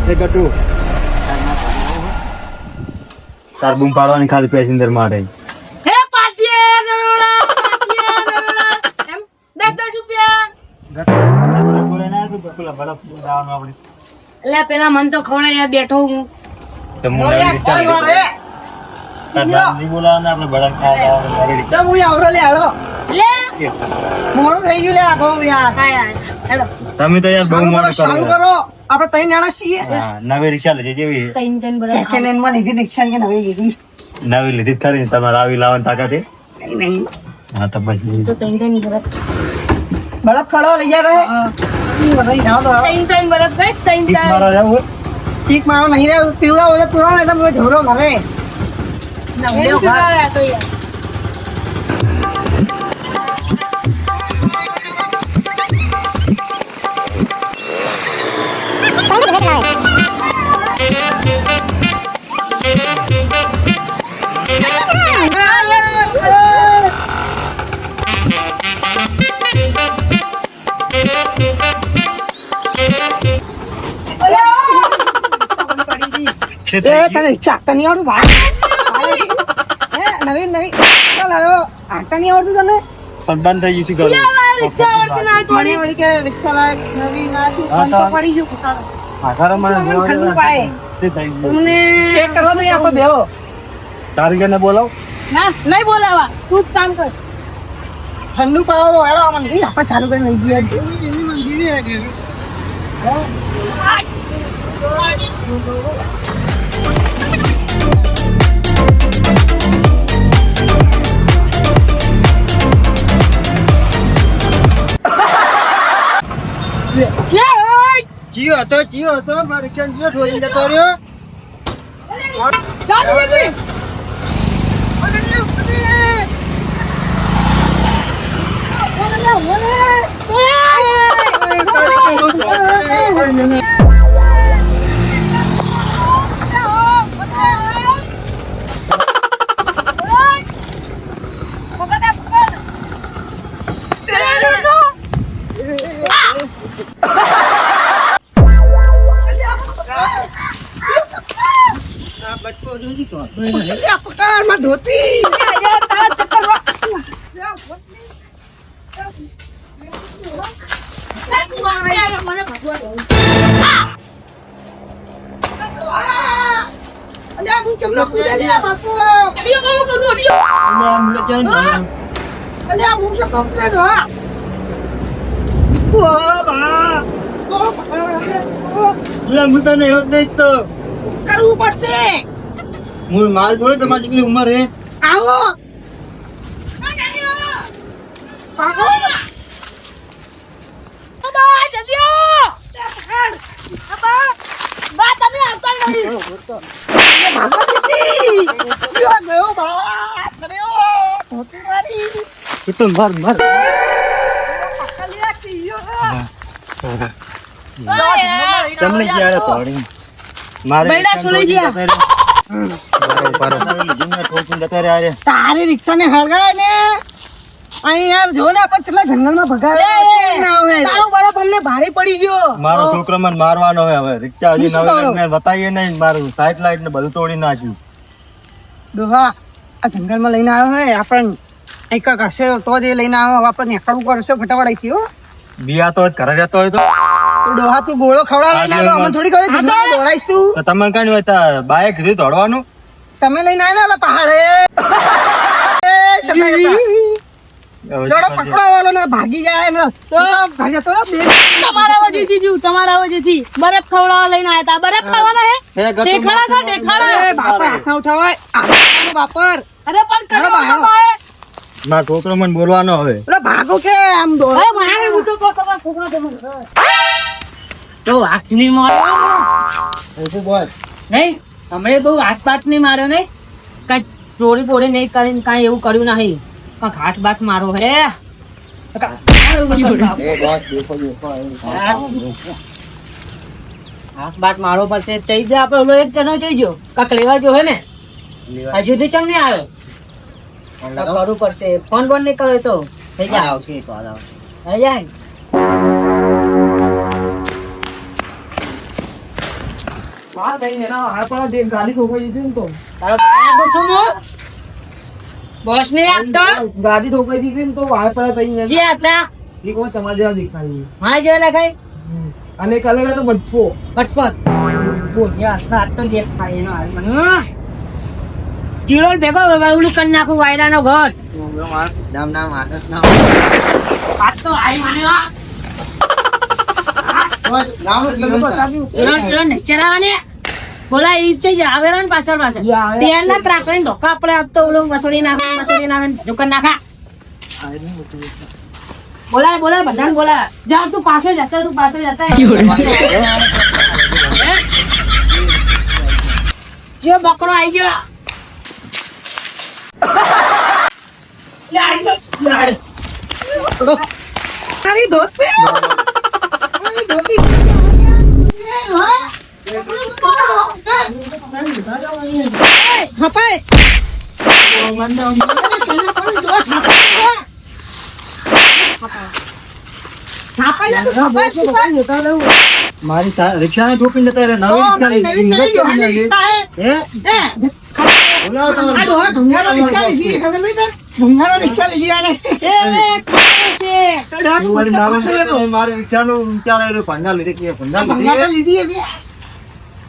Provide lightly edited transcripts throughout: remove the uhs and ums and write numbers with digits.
એ ગટુ તાર બૂમ પાડવાની ખાલી પેસેન્જર માટે હે પાટિયા નરોડા એમ 10 રૂપિયા એટલે પેલા મન તો ખવડાય બેઠો હું તમે તો યાર બહુ મોડું કરો. આપણે ત્રણ જણા છીએ. નવી રિક્ષા લીધી જેવી સેકન્ડ હેન્ડ માં લીધી રિક્ષા કે નવી લીધી? નવી લીધી જ ખરી તમારે આવી લાવવાની તાકાત છે? નહીં. હા તો પછી તો ત્રણ બરફ ખડો લઈ જાય રહે. બરફ બસ ઠીક મારો જવું ઠીક મારો નહીં રહ્યો પીવડા હોય પીવડા નહીં તો ઝોડો ઘરે તને રિક્ષા તને આવડું ભાઈ નવીન નવીન ચાલ આવ્યો આગતા નહીં આવડતું તને સંબંધ થઈ ગયું છે રિક્ષા આવડતી ના થોડી વળી કે રિક્ષા લાયક નવીન પડી ગયું આધાર મને ઠંડુ પાય તે થઈ ગયું તમને ચેક કરવા દઈએ આપણે બેહો કારીગરને બોલાવ ના નહીં બોલાવા તું જ કામ કર ઠંડુ પાવો હેડો આમાં નહીં આપણે ચાલુ કરીને લઈ ગયા જીઓ હતો મારી રિક્ષા જીઓ ઠોઈને જતો રહ્યો ચાલુ જલ્દી ધોતી તારા ચક્કર અલ્યા હું ચમલો કૂદા લ્યા બાપુ અલ્યા હું કે કમ્પ્લેટ હા હું તને એવું નહીં તો કરવું પડશે હું માર જોડે તમારી જેટલી ઉંમર હે આવો તમને ક્યારે પડી મારે તારી રિક્ષા ને હળગાય ને અહીં યાર જો ને આપણે કેટલા જંગલમાં ભગાડે તારો બરફ અમને ભારે પડી ગયો મારો છોકરો મને મારવાનો હોય હવે રિક્ષા હજી નવી બતાવીએ નહીં મારું સાઈડ લાઈટ ને બધું તોડી નાખ્યું ડોહા આ જંગલમાં લઈને આવ્યો હોય આપણને એક હશે તો જ એ લઈને આવ્યો આપણને એકડું કરશે ફટાફટ અહીંથી હો બિયા તો ઘરે રહેતો હોય તો ડોહા તું ગોળો ખવડાવે અમને થોડી કહે જંગલમાં દોડાઈશ તું તો તમે કઈ હોય બાઈક કીધું દોડવાનું તમે લઈને આવ્યા ને પહાડે જોડો પકડાવાલો ને ભાગી જાય ને તો ભાગે તો તમારા વજેથી તમારા વજેથી બરફ ખવડાવવા લઈને આવ્યા તા બરફ ખાવાના હે દેખાડા દેખાડા બાપર હાથ ઉઠાવાય બાપર અરે પણ કરો બહાર. મારો છોકરો મને બોલવાનો હવે એટલે ભાગો કે આમ દોડો હવે મારે હું તો કહું તમારા છોકરા તમે તો હાથની માર્યો નહીં હમણે બહુ હાથ બાટ નહીં માર્યો નહીં કઈ ચોરી બોરી નહીં કરીને કઈ એવું કર્યું નહીં પણ હાથ બાટ મારો હે હાથ બાટ મારો પડશે ચઈ જાય આપડે ઓલો એક જણો ચઈ ગયો કાક લેવા જો હે ને હજુથી ચમ નહીં આવ્યો કરવું પડશે ફોન બોન નહીં કર્યો તો થઈ જાય આવશે થઈ જાય તારો ભાઈ આપો છું હું? બોસ ને આપતો ગાડી ઠોકાઈ દીધી ને તો વાળ પડે તઈ જે હતા તમારે જેવા દેખાય હા જે લખાય અને કલર તો બચવો ફટફટ યાર સાત તો દેખાય એનો હાલ મને કીડો ભેગો ઓલું કરી નાખું વાયરાનો ઘર નામ નામ આદર્શ નામ આ તો આઈ મને ચલાવવાની બોલા ઈ છે આવેલો ને પાછળ પાછળ 13 લાખ રાખડી ધોકા આપણે આપતો ઓલું મસોડી નાખે દુકાન નાખા બોલાય બધાને બોલાય જા તું પાછળ જતા જે બકરો આવી ગયો તારી ધોતી મારી રિક્ષા ને ઠોકીને જતા રહે નવી રિક્ષા લઈ ગયા મારી રિક્ષા નું વિચાર પંજા લીધી પંજા લીધી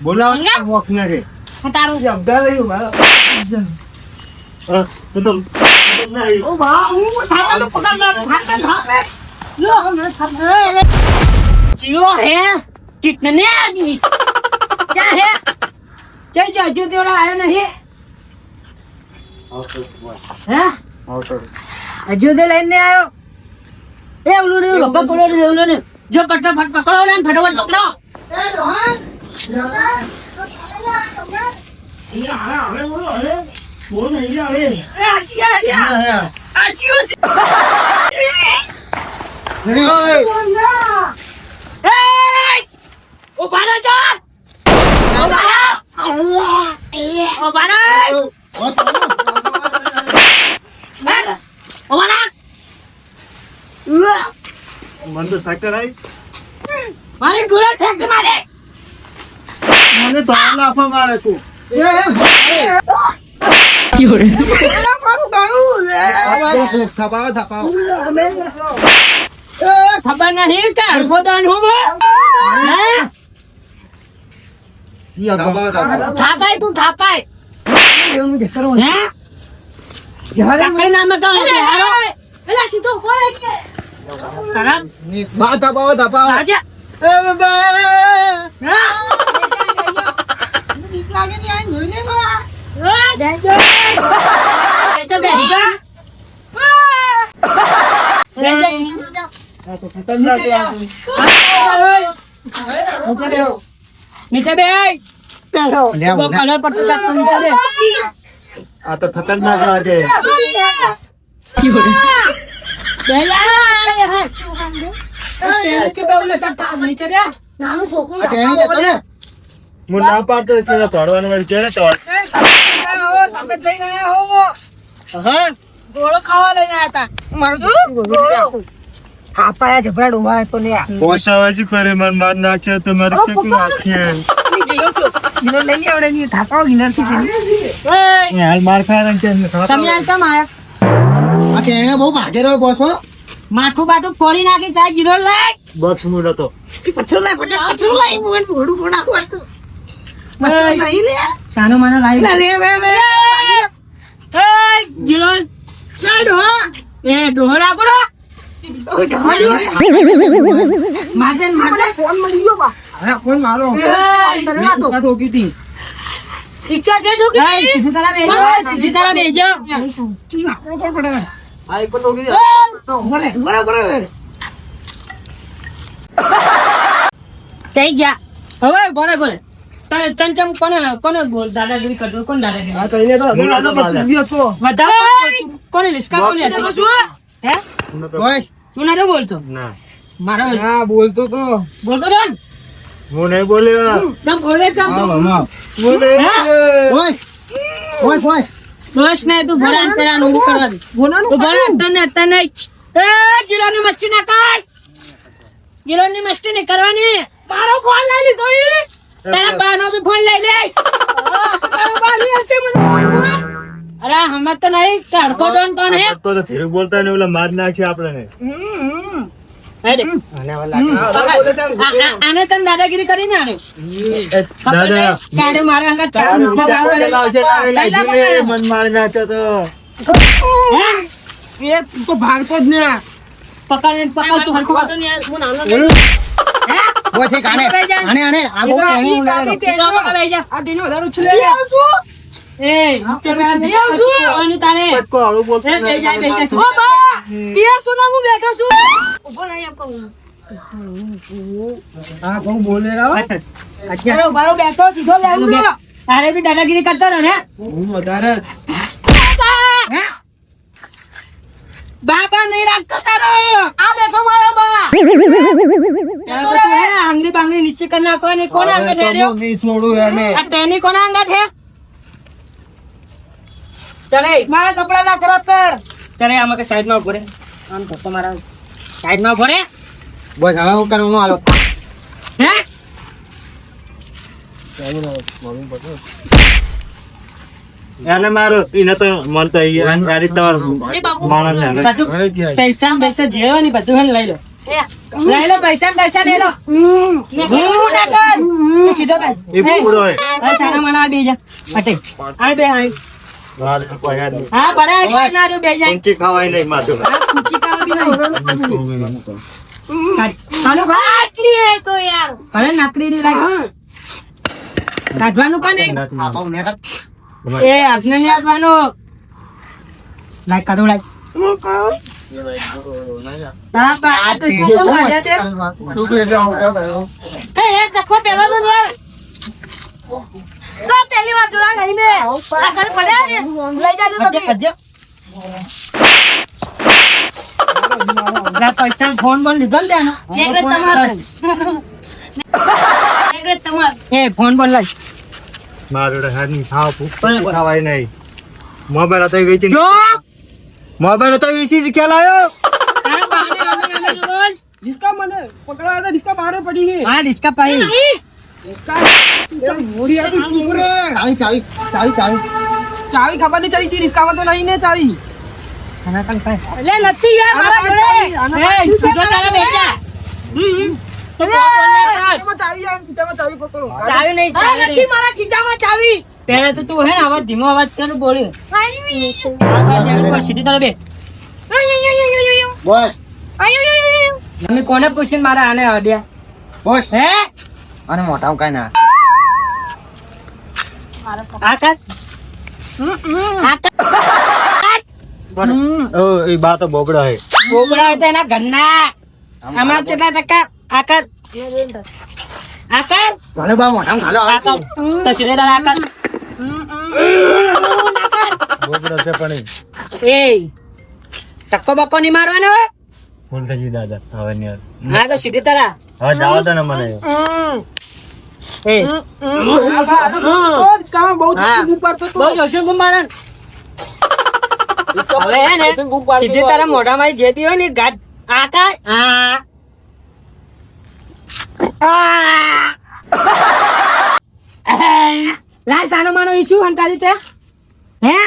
બોલાવો વોકિંગ છે તારું જમતા રહ્યું મારો જીઓ હે कितने आदमी क्या है जय जय जो तेरा आया नहीं हैं अजूदे लेने आयो ए उल्लू ने पकड़ो रे उल्लू ने जो फटाफट पकड़ो रे फटाफट पकड़ो उबारा जा उबारा मन तो फैक्टर आई मारे गुलाल फेंक दे मारे મને તો લાફા મારે તું खबर नहीं क्या गोदान हूँ थापाई तू थापाई हैं कई नाम में कहाँ है बिहारो એલા સીધો હોય કે खराब બા દબાવો દબાવો आजा नीचे बे वो कलर पर से नीचे बे આ તો ખતરનાક લાગે હું ના પાડતો છે તોડવાનું વાળી છે ને તોડ ગોળો ખાવા લઈને આયા ખાપાયા જબરા ડુંગા તો ને પોસાવાજી કરે મન માર નાખ્યો તો મારે કેટલું નાખ્યો ગિનર નહીં આવડે ની થાપાઓ ગિનર થી હાલ માર ખાય છે તમે આ કેમ આયા આ ટેણે બહુ ભાગે રહ્યો બોસો માથું બાટું ફોડી નાખી સાહેબ ગીરો લાય બોક્સ મું નતો પથ્થર લાય ફટાફટ પથ્થર લાય મોન ભોડું ફોડા કોતો પથ્થર નહીં લે સાનો માનો લાય લે લે એ ગીરો લાડો એ ડોહરા કોડો માજન ફોન મળી ગયો બા હવે ફોન મારો કરવા તો ઠોકી હતી રિક્ષા જે ઠોકી સીધી તારા બેજો આ એક ઠોકી બરાબર થઈ જા હવે બોલે બોલે તન ચમ કોને બોલ દાદાગીરી કરતો કોણ દાદાગીરી આ કઈને તો બધા કોને લિસ્કા કોને હે બોસ તું ના બોલતો ના મારો હા બોલતો તો બોલતો ડન હું નહીં બોલ્યો તમ બોલે તમ બોલે બોસ બોસ બોસ બસ ને તું ભરાન તેરા નું કરવા દે બોલાનું તું ભરાન તને એ ગિલોની મસ્તી ના કર ગિલોની મસ્તી નહીં કરવાની મારો ફોન લઈ લીધો ઈ તારા બાનો બી ફોન લઈ લે તારો બાલી હશે મને અરે હમણાં તો નહીં તડકો ડોન કોણ હે તો ધીરે બોલતા ને ઓલા માર નાખશે આપણને હેડે આને તને દાદાગીરી કરી ને આને દાદા કાડે મારે અંગત મન માર નાખ્યો તો એ તું તો ભાગતો જ ને પકડ તું હરખું વાતો નહીં યાર હું નાનો નહીં બોસ એક આને આ બહુ બેહી જા આ ટીનો વધારે ઉછળે લઈ આવશું એ નીચે બેહી અને તારે પટકો આવું બોલતો એ બેહી જા ઓ બા પિયર સુના હું બેઠો છું ઉભો નહીં એમ કહું હા બહુ બોલે રાવ અરે મારો બેઠો સીધો બેઠો તારે બી દાદાગીરી કરતો રહો ને હું વધારે હે બાબા નહીં રાખતો તારો આ બેઠો મારો બા તારો તો તું હે ને આંગળી બાંગળી નીચે કરી નાખવાની કોણ આગળ રહ્યો નહીં છોડું એને આ ટેની કોના અંગત હે ચાલે મારા કપડા ના ખરાબ કર ચાલે આમાં કે સાઈડ માં ઉભો રે આમ તો મારા સાઈડ માં ઉભો રે બોસ હવે હું કરવાનું આલો હે એને મારો એને તો મન તો ગાડી તમારો એ બાપુ માણસ ને બધું પૈસા પૈસા જેવો ને બધું હે ને લઈ લો એ લઈ લો પૈસા ને પૈસા લઈ લો ને હું ના કર સીધો બે એ પૂરો હે અરે સારા મના બે જા અટે આ બે આ વાત કોઈ યાદ નહીં હા બરાબર ના બે જાય ઊંચી ખાવાય નહીં માથું આ કુચી કાવા બી નહીં હાલો ભાઈ આટલી હે તો યાર અરે નાકડી ની લાગ કાઢવાનું પણ નહીં એ આપને નહીં આપવાનું લાગ કાઢો લાગ બાપા આ તો કેવું મજા છે એ એક રખો પેલો તો યાર તો પહેલી વાર જોવા નહીં મે આ ઘર પડ્યા ને લઈ જાજો બધે તમે કરજો ના પૈસા ફોન બોન લીધો ને ત્યાંનો નેગરે તમાર નેગરે તમાર એ ફોન બોન લાગ મારો હેડ ની ખાવાય નહીં મોબાઈલ હતો વેચી જો મોબાઈલ હતો વેચી ચાલાયો તારા બહાને રોજ રોજ ડિસ્કા મને પકડવા હતા ડિસ્કા બહાર પડી ગઈ હા ડિસ્કા પાઈ મોડી આતી કુકરે ચાવી ચાવી ખબર નહીં ચાવી ડિસ્કામાં તો નહીં ને ચાવી ખાના કાન પાઈ લે નથી યાર મારા ઘરે એ સીધો તારા બેટા ચાવી પકડો ચાવી નહીં આ નથી મારા ખીચામાં ચાવી પહેલા તો તું હે ને અવાજ ધીમો અવાજ કર બોલ્યો સીધી તારા બે બોસ અમે કોને પૂછીને મારા આને અડ્યા બોસ હે અને મોટા કઈ ના આકાશ ઓ એ બા તો બોગડા હે બોબડા હતા એના ઘરના આમાં કેટલા ટકા આકાર ચાલો બા મોટા ખાલો આકાર તો સીધે તારા આકાર બોગડા છે પણ એ ટક્કો બક્કો નહીં મારવાનો હે ફૂલ થઈ ગઈ દાદા હવે ને હા તો સીધે તારા હવે જાવ તો ને મને એ ડિસ્કામાં બહુ હા. બહુ જોજો ગુમારણ હવે હે ને સીધે તારા મોઢામાં જે બી હોય ને ગાઢ આકાર હા લાય સાનો માનો ઈશું હંતારી તે હે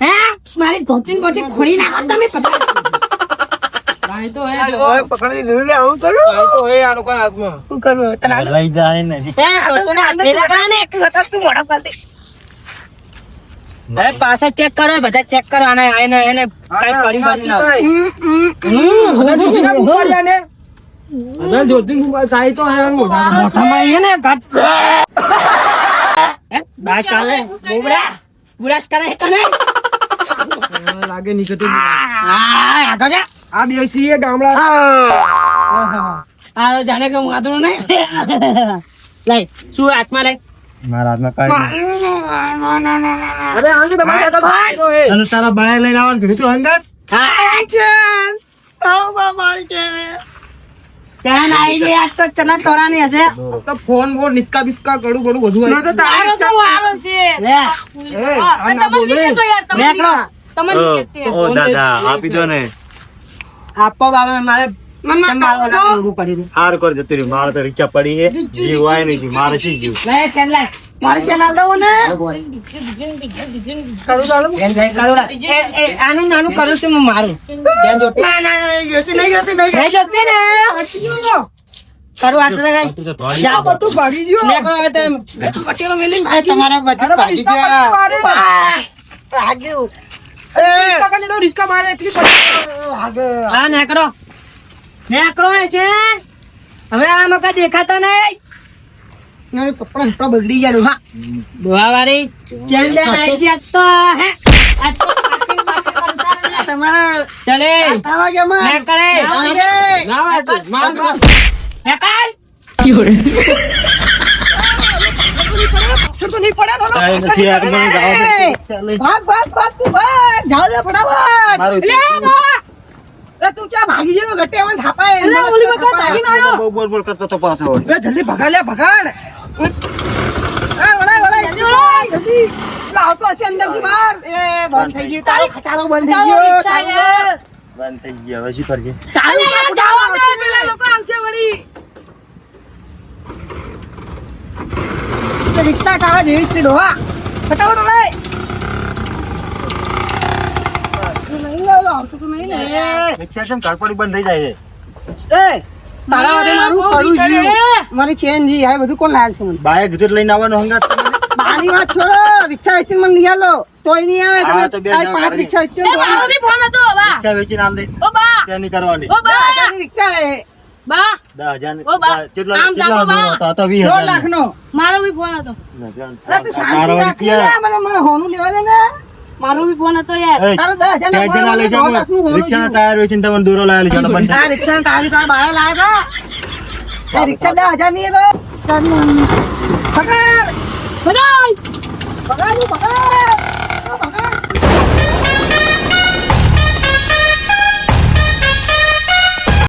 હે મારી ધોતી બોતી ખોડી નાખો તમે પતા પકડી લીધું આવું કરું શું કરું તને લઈ જાય ને હે તો ના લેલા કાને એક હતા તું મોઢા પાલતી હવે પાછા ચેક કરો બધા ચેક કરો આને આને એને કાઈ પડી બની ના મોઢામાં હે ને ગાટ બાસ આવે બોબડા બુરાસ કરે તને લાગે નીકળતો આ તો જા આ દેશી ગામડા આ જાણે કે માથું નહીં લઈ શું હાથમાં લઈ મારા હાથમાં કાઈ અરે આને તમારે અને તારા બાય લઈને આવવાનું કીધું તું અંગત ત્યાં આવી ગઈ આજ તો ચના ટોળાની હશે તો ફોન બોન નિસ્કા બિસ્કા ગળું ગળું બધું હોય તારો તો વારો છે લે તમને નીકળતો યાર નીકળો. તમને નીકળતો યાર ઓ દાદા આપી દો ને આપો બાબા મારે મને મારવા ઊભું કરી દે. હાર કર જતી રહી મારે તો રિક્ષા પડી છે જીવ આય નહીં મારે શી જીવ લે ચાલ લે મારે ચાલ દઉં ને કરું ચાલુ આનું નાનું કરું છું હું મારું ના ના ના જોતી નહીં જોતી ને કરું આટલે કઈ જા બધું ભાગી ગયો નેકળો હવે તેમ પટેલો મેલી ભાઈ તમારા બધું ભાગી ગયા ભાગ્યો કાકા ને રિસ્કા મારે એટલી ભાગે હા નેકળો નેકળો છે હવે આમાં કઈ દેખાતા નહીં મારે પપ્પા બગડી ગયા હા દોવા વાળી ચલ દે આઈ ગયા તો હે આ તો તમારા ચલે આવા જમા નેકળે લાવા તું માર નેકળ ક્યોરે પાછળ તો નહીં પડે નથી આ તો મને જાવ ભાગ ભાગ ભાગ તું ભાગ જાવ દે ફટાફટ મારું લે બા એ તું ચા ભાગી જેવો ગટ્ટે આમાં થાપાય એટલે ઓલી વખત ભાગીને આવ્યો બહુ બોલ બોલ કરતો તો પાછો એ જલ્દી ભગાડ લે ભગાડ એ વળાય જલ્દી વળાય. જલ્દી લાવતો હશે અંદરથી બહાર એ બંધ થઈ ગયું તારી ખટારો બંધ થઈ ચાલો ગયો રિક્ષા યાર બંધ થઈ ગયા હવે શું કરજે ચાલુ અલે યાર જાવા દે પેલા લોકો આવશે વળી રિક્ષા તારા જેવી જ છે ડોહા ફટાફટ વળાય તું નહીં લાવ આવતો તો નહીં ને રિક્ષા કેમ કારપડી બંધ થઈ જાય એ તારા વાદે મારું બહુ કરું વિચારે. જીવ મારી ચેન જી આ બધું કોણ લાવે છે મને બાય કીધું લઈને આવવાનો હંગાત મારી વાત છોડો રિક્ષા વેચીને મને લઈ આલો તોય નહીં આવે હા, તો તમે બે તારી જણા પાંચ કરી. રિક્ષા વેચો એ મારો બી ફોન હતો બા રિક્ષા વેચીને આલ દે ઓ બા ત્યાં નહીં કરવાની ઓ બા રિક્ષા હે બા 10,000 ઓ બા, કેટલો આમ કેટલો જાતો બા. હતો? હતો 2 20,000 લાખ નો મારો બી ફોન હતો અરે તું શાંતિ તારો રાખ લે, રૂપિયા. મને હોનું લેવા દે ને મારો બી ફોન હતો યાર એ, તારો 10,000 નો ટેન્શન ના લઈ ફોન, 2 લાખનું શકો હોનું રિક્ષાના જોયું. ટાયર વેચીને તમને દૂરો લાવેલી છે બંધ આ રિક્ષા તારી તાર બાયા લાયા તા એ રિક્ષા 10,000 ની એ તો પકડ